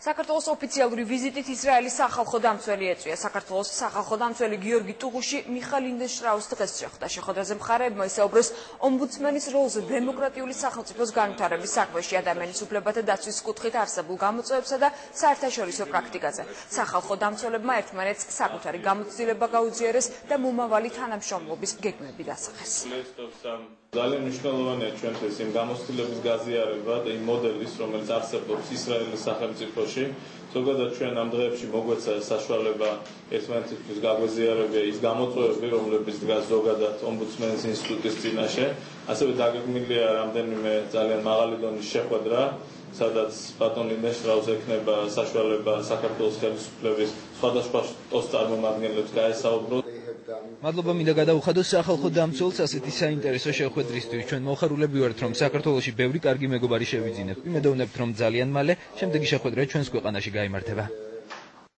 საქართველოს ოფიციალური ვიზიტით ისრაელის სახალხო დამცველი ეწვია. საქართველოს სახალხო დამცველი გიორგი ტუღუში მიხა ლინდენშტრაუს დღეს შეხვდა. შეხვედრაზე მხარეებმა ისაუბრეს ომბუდსმენის როლზე დემოკრატიული სახელმწიფოს განვითარების საქმეში, ადამიანის უფლებათა დაცვის კუთხით არსებულ გამოწვევებსა და საერთაშორისო პრაქტიკაზე. სახალხო დამცველებმა ერთმანეთს საკუთარი გამოცდილება გაუძლიერეს და მომავალი თანამშრომლობის გეგმები დასახეს. ძალიან მნიშვნელოვანია ჩვენთვის იმ გამოცდილების გაზიარება და იმ მოდელის, რომელიც არსებობს ისრაელის სახელმწიფოში. ზოგადად ჩვენ ამ დღეებში მოგვეცა საშუალება ერთმანეთისთვის გაგვეზიარებია ის გამოწვევები, რომლებიც დგას ზოგადად ომბუდსმენის ინსტიტუტის წინაშე. ასევე დაგეგმილია რამდენიმე ძალიან მაღალი დონის შეხვედრა, სადაც ბატონ ლინდენშტრაუს ექნება საშუალება საქართველოს ხელისუფლების სხვადასხვა ტოს წარმომადგენლებს გაესაუბროთ. მადლობა მინდა გადავუხადოს სახალხო დამცველს ასეთი საინტერესო შეხვედრისთვის. ჩვენ მოხარულები ვართ, რომ საქართველოში ბევრი კარგი მეგობარი შევიძინებთ. ვიმედოვნებთ, რომ ძალიან მალე შემდეგი შეხვედრა ჩვენს ქვეყანაში გაიმართება.